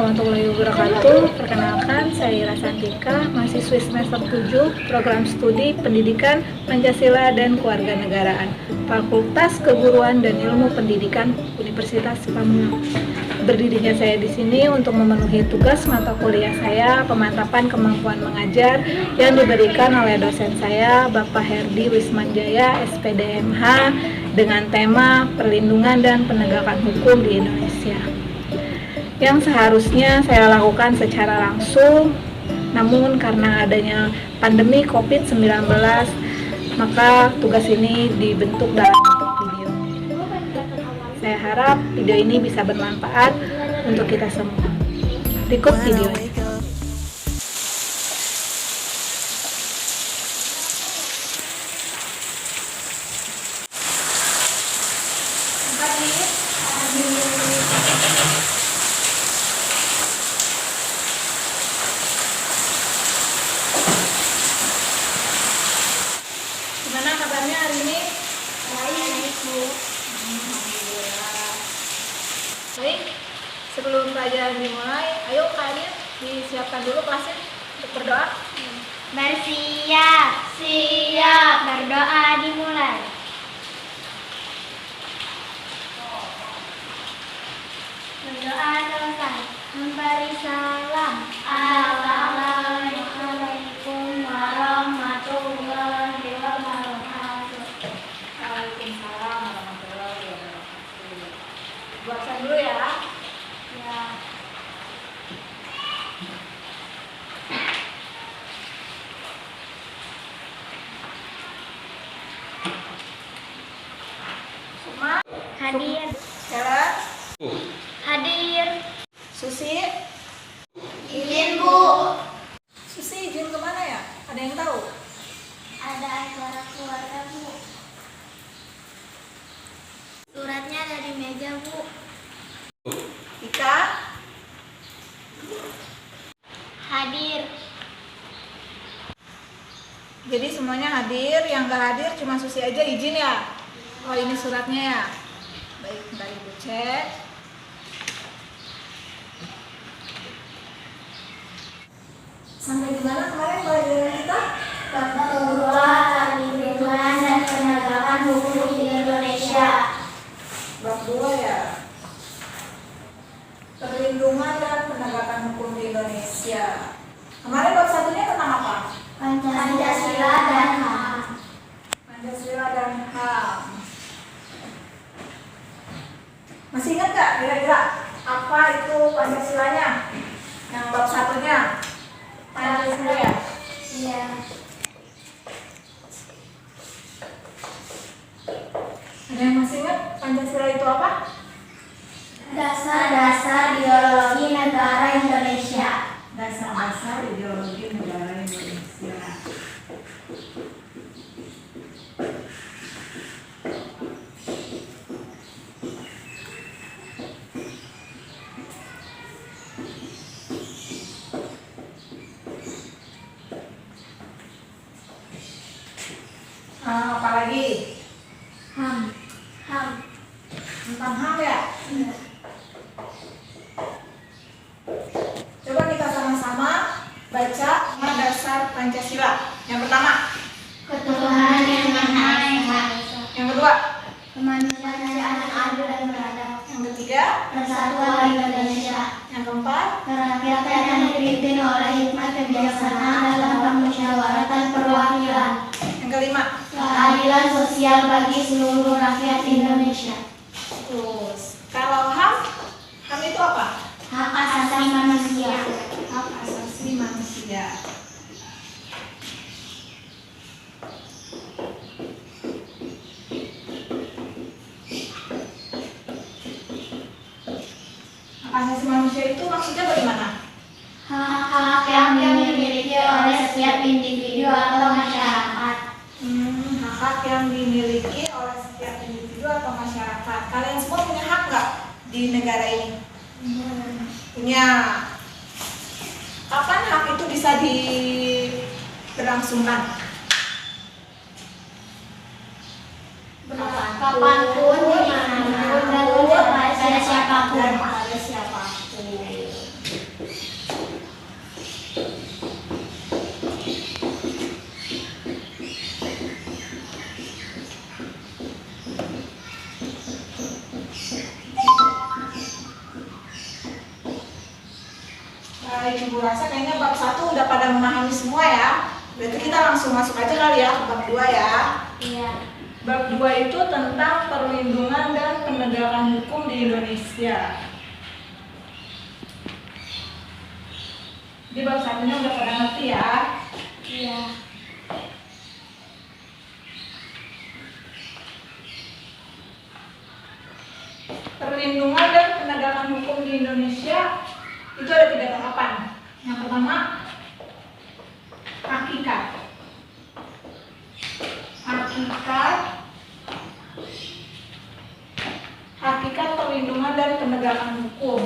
warahmatullahi wabarakatuh. Perkenalkan, saya Ira Santika, mahasiswi semester 7, program studi Pendidikan Pancasila dan Kewarganegaraan, Fakultas Keguruan dan Ilmu Pendidikan, Universitas Pamulang. Berdirinya saya di sini untuk memenuhi tugas mata kuliah saya, pemantapan kemampuan mengajar yang diberikan oleh dosen saya, Bapak Herdi Wismanjaya, SPDMH, dengan tema Perlindungan dan Penegakan Hukum di Indonesia, yang seharusnya saya lakukan secara langsung, namun karena adanya pandemi COVID-19, maka tugas ini dibentuk dalam bentuk video. Saya harap video ini bisa bermanfaat untuk kita semua. Berikut videonya. Gimana kabarnya hari ini? Baik, Bu. Alhamdulillah. Baik, sebelum pelajaran dimulai, ayo kalian disiapkan dulu kelasnya untuk berdoa. Bersiap, siap, berdoa dimulai. Berdoa selesai. Memberi salam. Assalamualaikum warahmatullahi wabarakatuh. Waalaikumsalam warahmatullahi wabarakatuh. Buatkan dulu ya. Ya. Sukma, Hadir. Sarah, Hadir. Susi. Izin, Bu. Susi izin kemana ya? Ada yang tahu? Ada acara keluarga, Bu. Suratnya ada di meja, Bu. Ika, Hadir. jadi semuanya hadir. Yang nggak hadir cuma Susi aja izin ya. Oh, ini suratnya ya. Baik, bentar Ibu cek. Sampai di mana kemarin pelajaran kita? Keguruan, Perlindungan dan Penegakan Hukum di Indonesia. Bab 2 ya. Perlindungan dan penegakan hukum di Indonesia. Kemarin bab 1-nya tentang apa? Pancasila dan HAM. Pancasila dan HAM. Masih ingat nggak kira-kira apa itu Pancasilanya? Yang bab 1-nya? Pancasila ya? Iya. Ada yang masih ingat Pancasila itu apa? Dasar-dasar ideologi negara Indonesia. Dasar-dasar ideologi negara Indonesia. Apalagi? HAM. HAM. Tentang HAM ya? Coba kita sama-sama baca dasar Pancasila. Yang pertama. Ketuhanan yang Maha Esa. Yang kedua. Kemanusiaan yang adil dan beradab. Yang ketiga. Persatuan Indonesia. Yang keempat. Kerakyatan yang dipimpin oleh hikmat kebijaksanaan dalam permusyawaratan perwakilan. Yang kelima. Keadilan sosial bagi seluruh rakyat Indonesia. Terus, kalau HAM itu apa? Hak asasi manusia. Hak asasi manusia. Hak asasi manusia itu maksudnya bagaimana? Hak-hak yang dimiliki oleh setiap individu atau masyarakat. Hak yang dimiliki oleh setiap individu atau masyarakat. Kalian semua punya hak nggak di negara ini? Punya. Kapan hak itu bisa diberlangsungkan? Kapanpun, dimanapun, dan pada siapapun. Dan pada siapapun. Baik Ibu, rasa kayaknya bab 1 udah pada memahami semua ya. Berarti kita langsung masuk aja kali ya ke bab 2 ya. Iya. Bab 2 itu tentang perlindungan dan penegakan hukum di Indonesia. Di bab 1-nya udah pada ngerti ya? Iya. Perlindungan dan penegakan hukum di Indonesia itu ada 3 tahapan. Yang pertama, hakikat. Hakikat perlindungan dan penegakan hukum.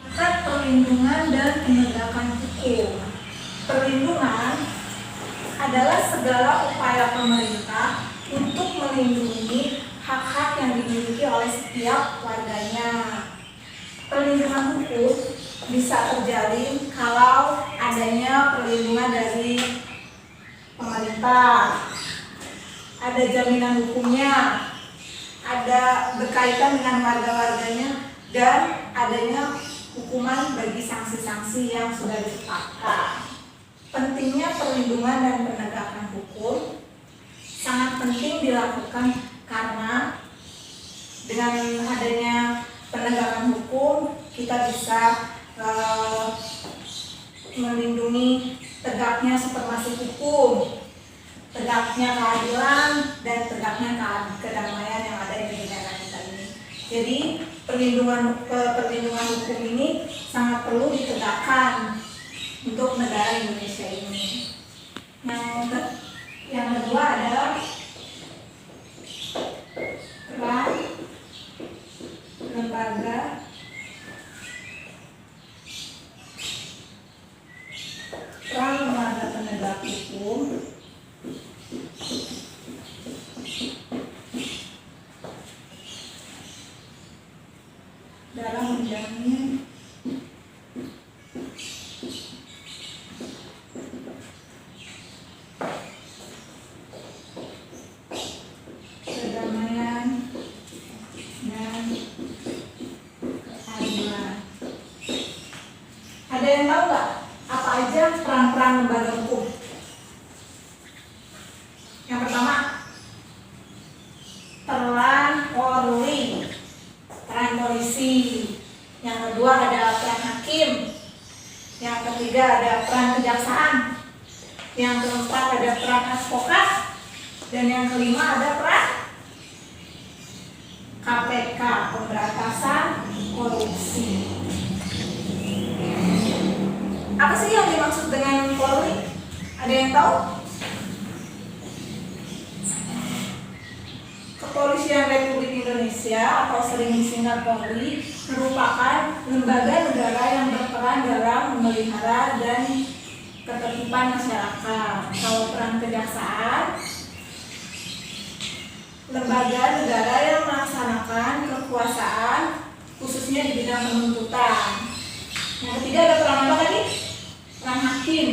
Hakikat perlindungan dan penegakan hukum. Perlindungan adalah segala upaya pemerintah untuk melindungi hak-hak yang dimiliki oleh setiap warganya. Perlindungan hukum bisa terjalin kalau adanya perlindungan dari pemerintah, ada jaminan hukumnya, ada berkaitan dengan warga-warganya, dan adanya hukuman bagi sanksi-sanksi yang sudah ditetapkan. Pentingnya perlindungan dan penegakan hukum sangat penting dilakukan karena dengan adanya penegakan hukum kita bisa melindungi tegaknya supremasi hukum, tegaknya keadilan, dan tegaknya kedamaian yang ada di negara kita ini. Jadi perlindungan hukum ini sangat perlu ditegakkan untuk negara Indonesia ini. Yang kedua adalah peran lembaga penegak hukum dalam menjamin kedamaian dan keadilan. Ada yang tahu nggak apa aja peran-peran lembaga hukum? Yang pertama, peran Polri, peran polisi. Yang kedua ada peran hakim. Yang ketiga ada peran kejaksaan. Yang keempat ada peran advokat. Dan yang kelima ada peran KPK, pemberantasan korupsi. Apa sih yang dimaksud dengan Polri? Ada yang tahu? Kepolisian Republik Indonesia atau sering disingkat Polri merupakan lembaga negara yang berperan dalam memelihara dan ketertiban masyarakat. Kalau peran kejaksaan, lembaga negara yang melaksanakan kekuasaan khususnya di bidang penuntutan. Yang ketiga ada peran apa tadi? Peran hakim.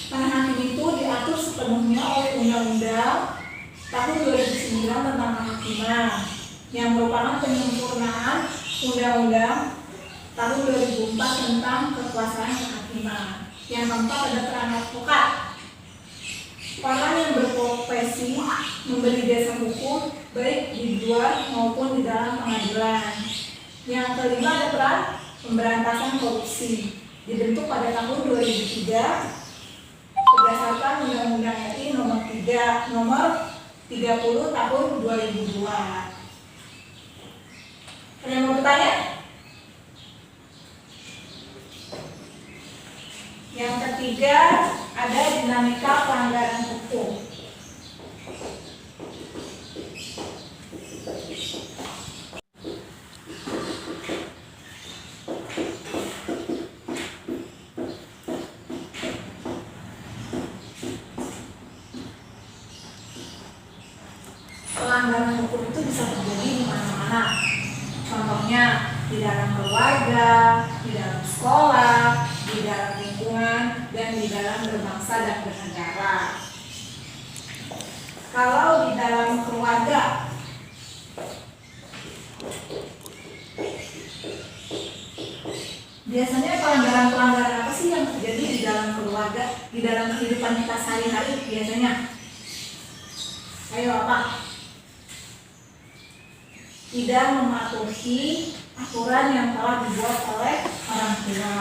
Peran hakim itu diatur sepenuhnya oleh Undang-Undang tahun 2009 tentang kehakiman yang merupakan penyempurnaan Undang-Undang tahun 2004 tentang kekuasaan kehakiman. Yang keempat ada peran advokat. Orang yang berprofesi memberi jasa hukum baik di luar maupun di dalam pengadilan. Yang kelima ada peran pemberantasan korupsi, dibentuk pada tahun 2003 berdasarkan Undang-Undang RI nomor 30 tahun 2002. Ada yang mau bertanya? Yang ketiga ada dinamika pelanggaran hukum. Pelanggaran hukum itu bisa terjadi di mana-mana. Contohnya di dalam keluarga, di dalam sekolah, di dalam lingkungan lingkungan, dan di dalam berbangsa dan bernegara. Kalau di dalam keluarga, biasanya pelanggaran-pelanggaran apa sih yang terjadi di dalam keluarga, di dalam kehidupan kita sehari-hari biasanya? Ayo apa? Tidak mematuhi aturan yang telah dibuat oleh orang tua.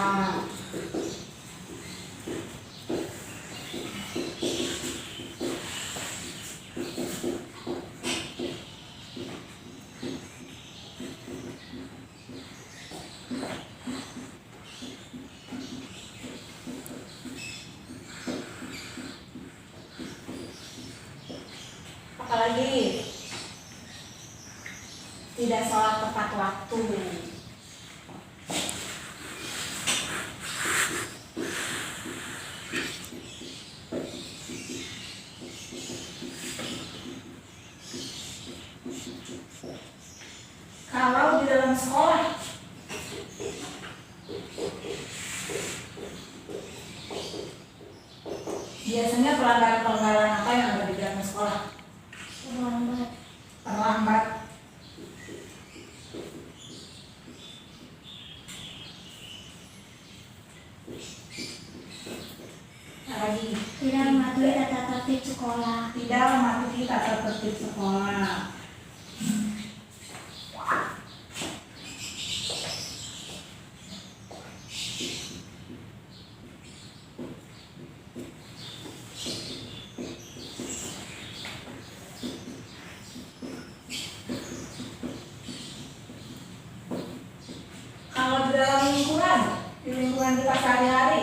Apalagi tidak sholat tepat waktu. Kalau di dalam sekolah, biasanya pelanggaran-pelanggaran apa yang ada di dalam sekolah? Terlambat. Lagi. Tidak mematuhi tata tertib sekolah. Tidak mematuhi tata tertib sekolah. Kalau di dalam lingkungan, di lingkungan kita sehari-hari,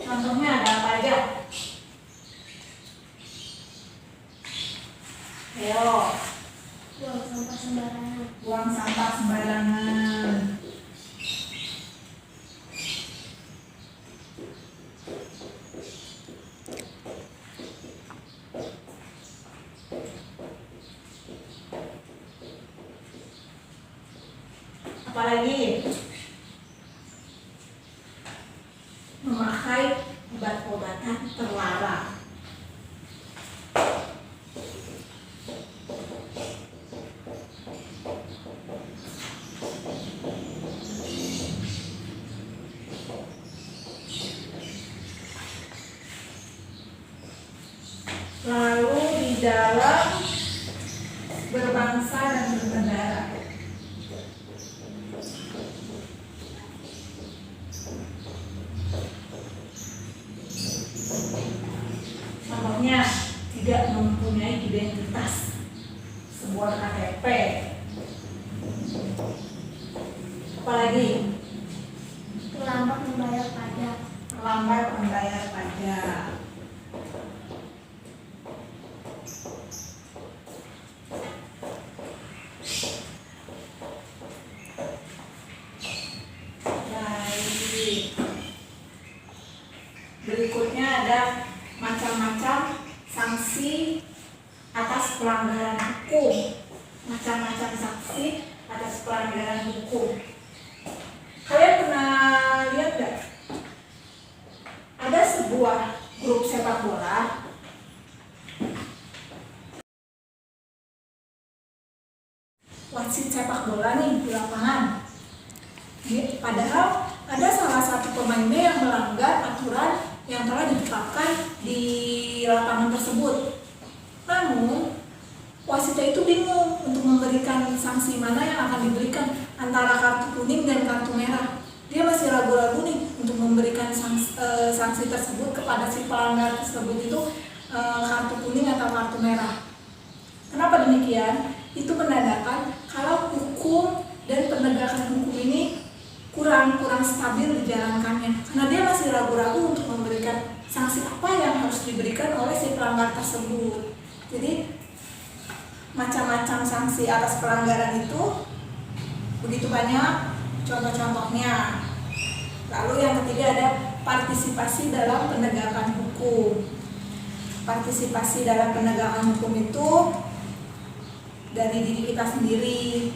contohnya ada apa aja? Ayo, Buang sampah sembarangan. buang sampah sembarangan. Apalagi memakai obat-obatan terlarang. Lalu di dalam berbangsa dan bernegara, contohnya tidak mempunyai identitas, sebuah KTP. Apalagi Terlambat membayar pajak. terlambat membayar pajak. Baik. Berikutnya ada macam-macam sanksi atas pelanggaran hukum. Macam-macam sanksi atas pelanggaran hukum. Kalian pernah lihat gak? Ada sebuah grup sepak bola. Wasit sepak bola nih di lapangan. Padahal ada salah satu pemainnya yang melanggar aturan yang telah ditetapkan di lapangan tersebut. Namun, wasitnya itu bingung untuk memberikan sanksi mana yang akan diberikan antara kartu kuning dan kartu merah. Dia masih ragu-ragu nih untuk memberikan sanksi tersebut kepada si pelanggar tersebut itu kartu kuning atau kartu merah. Kenapa demikian? Itu menandakan kalau hukum dan penegakan hukum ini kurang stabil dijalankannya, karena dia masih ragu-ragu untuk memberikan sanksi apa yang harus diberikan oleh si pelanggar tersebut. Jadi macam-macam sanksi atas pelanggaran itu begitu banyak contoh-contohnya. Lalu yang ketiga ada partisipasi dalam penegakan hukum. Partisipasi dalam penegakan hukum itu dari diri kita sendiri,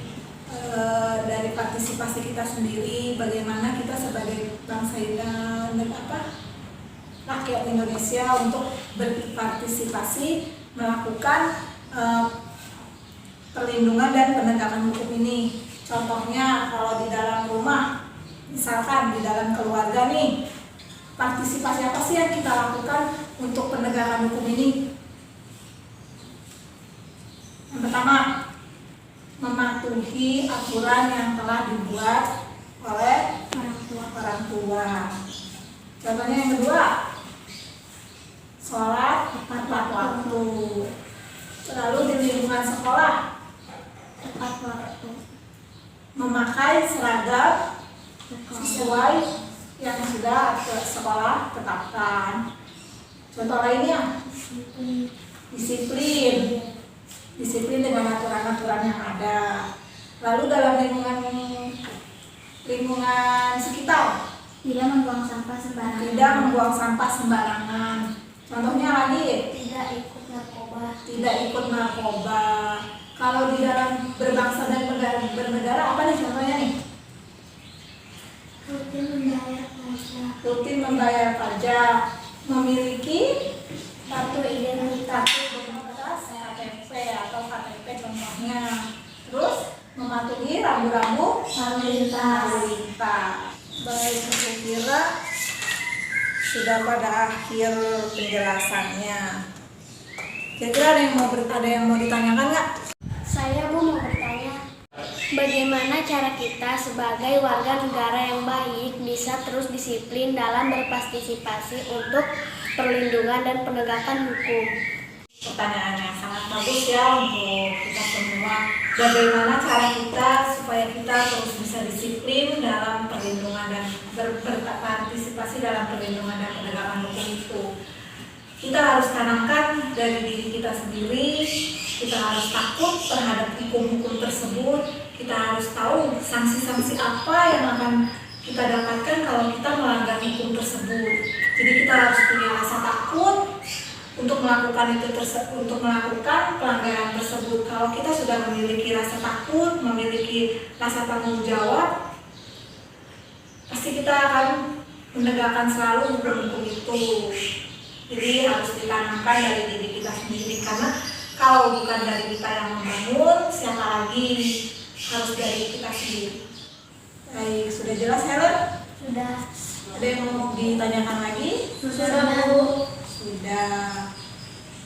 dari partisipasi kita sendiri, bagaimana kita sebagai bangsa rakyat Indonesia untuk berpartisipasi melakukan perlindungan dan penegakan hukum ini. Contohnya kalau di dalam rumah, misalkan di dalam keluarga nih, partisipasi apa sih yang kita lakukan untuk penegakan hukum ini? Yang pertama, mematuhi aturan yang telah dibuat oleh orang tua. Contohnya yang kedua, sholat tepat waktu. Lalu di lingkungan sekolah, tepat waktu. Memakai seragam sesuai yang sudah sekolah tetapkan. Contoh lainnya, disiplin dengan aturan-aturan yang ada. Lalu dalam lingkungan sekitar, Tidak membuang sampah sembarangan. Contohnya lagi, Tidak ikut narkoba. Kalau di dalam berbangsa dan bernegara, apa nih contohnya nih? Rutin membayar pajak, memiliki kartu identitas, KTP atau KTP contohnya. Terus mematuhi rambu-rambu lalu lintas. Baik, aku kira sudah pada akhir penjelasannya. Kira-kira ada yang mau ditanyakan nggak? Saya mau bertanya, bagaimana cara kita sebagai warga negara yang baik bisa terus disiplin dalam berpartisipasi untuk perlindungan dan penegakan hukum? Pertanyaannya sangat bagus ya untuk kita semua. Bagaimana cara kita supaya kita terus bisa disiplin dalam perlindungan dan berpartisipasi dalam perlindungan dan penegakan hukum itu? Kita harus tanamkan dari diri kita sendiri. Kita harus takut terhadap hukum-hukum tersebut. Kita harus tahu sanksi-sanksi apa yang akan kita dapatkan kalau kita melanggar hukum tersebut. Jadi kita harus punya rasa takut untuk melakukan pelanggaran tersebut. Kalau kita sudah memiliki rasa takut, memiliki rasa tanggung jawab, pasti kita akan menegakkan selalu hukum-hukum itu. Jadi harus ditanamkan dari diri kita sendiri, karena kalau bukan dari kita yang membangun, siapa lagi? Harus dari kita sendiri. Baik, sudah jelas Helen? Sudah. Ada yang mau ditanyakan lagi? Sudah, Bu. Sudah.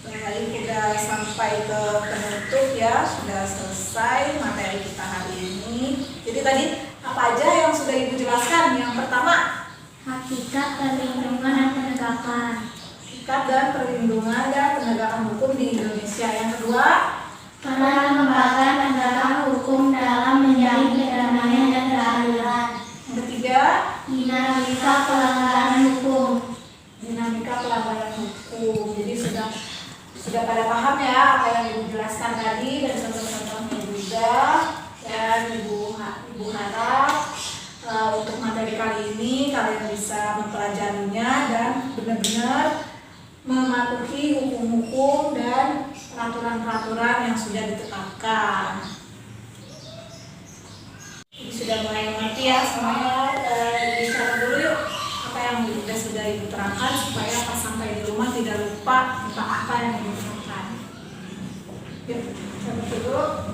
Baik, sudah sampai ke penutup ya, sudah selesai materi kita hari ini. Jadi tadi apa aja yang sudah Ibu jelaskan? Yang pertama, Hakikat perlindungan dan penegakan. hakikat dan perlindungan dan penegakan hukum di Indonesia. Yang kedua, Peran lembaga penegakan hukum dalam menjamin kedamaian dan keadilan. yang ketiga, Dinamika pelanggaran hukum. dinamika pelanggaran hukum. Jadi sudah pada paham ya apa yang Ibu jelaskan tadi dan contoh-contohnya juga. Dan Ibu harap untuk materi kali ini kalian bisa mempelajarinya dan benar-benar mematuhi hukum-hukum dan peraturan-peraturan yang sudah ditetapkan. Ini sudah mulai mengerti ya semuanya. Dicatat dulu yuk apa yang sudah Ibu terangkan supaya pas sampai di rumah tidak lupa tentang apa yang Ibu terangkan. Yuk, catat dulu.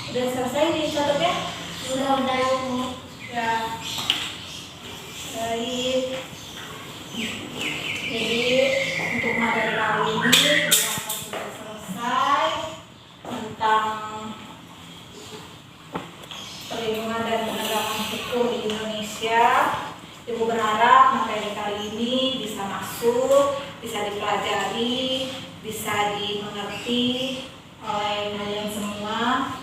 Udah selesai dicatatnya? Sudah. Ya. Baik. Jadi untuk materi kali ini sudah selesai tentang perlindungan dan penegakan hukum di Indonesia. Ibu berharap materi kali ini bisa masuk, bisa dipelajari, bisa dimengerti oleh kalian semua.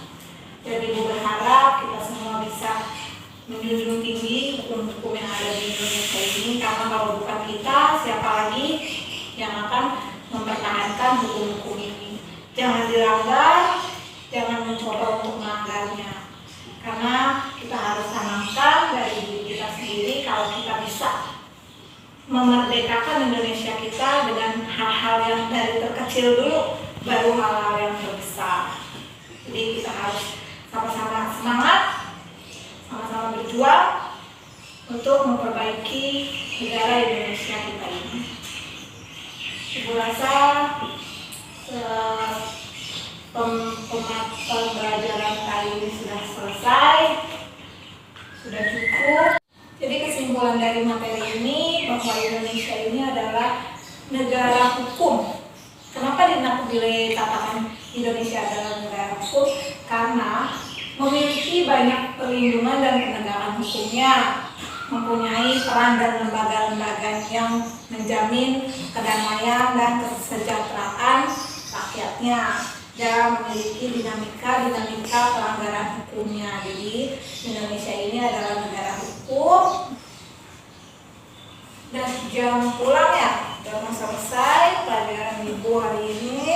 Dan Ibu berharap kita semua bisa menjunjung tinggi hukum hukum-hukum yang ada di Indonesia ini, karena kalau bukan kita, siapa lagi yang akan mempertahankan hukum-hukum ini. Jangan dilanggar, jangan mencoba untuk melanggarnya, karena kita harus tanamkan dari diri kita sendiri kalau kita bisa memerdekakan Indonesia kita dengan hal-hal yang dari terkecil dulu, baru hal-hal yang terbesar. Jadi kita harus sama-sama semangat, sama-sama berjuang untuk memperbaiki negara Indonesia kita ini. Ibu rasa pembelajaran kali ini sudah selesai, sudah cukup. Jadi kesimpulan dari materi ini bahwa Indonesia ini adalah negara hukum. Kenapa dikatakan Indonesia adalah negara hukum? Karena memiliki banyak perlindungan dan penegakan hukumnya, mempunyai peran dan lembaga-lembaga yang menjamin kedamaian dan kesejahteraan rakyatnya, dan memiliki dinamika pelanggaran hukumnya. Jadi Indonesia ini adalah negara hukum. Dan jam pulang ya, sudah mau selesai pelajaran ibu hari ini.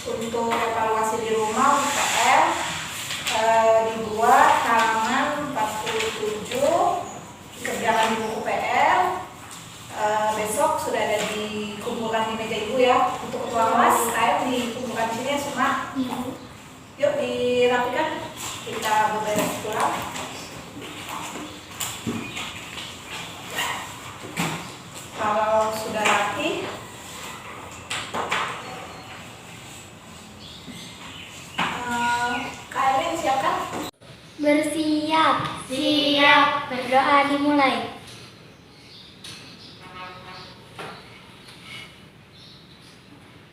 Untuk evaluasi di rumah UPM dibuat halaman 47, kerjakan di buku PR. Besok sudah ada dikumpulkan di meja ibu ya. Untuk ketua kelas, saya dikumpulkan di sini ya semua. Yuk dirapikan, kita beberes pulang. Kalau sudah rapi, Kak Erwin siapkan? Bersiap. Siap. Berdoa dimulai.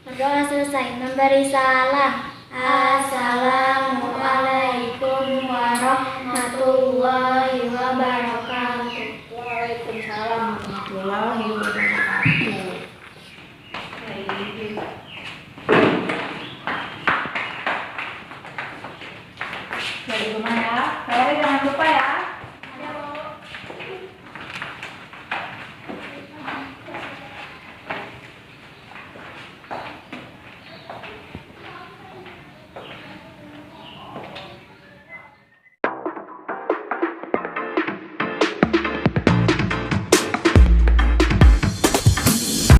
Berdoa selesai. Memberi salam. Assalamualaikum warahmatullahi wabarakatuh. Waalaikumsalam warahmatullahi wabarakatuh. Baik. Dari rumah ya. Jangan lupa ya.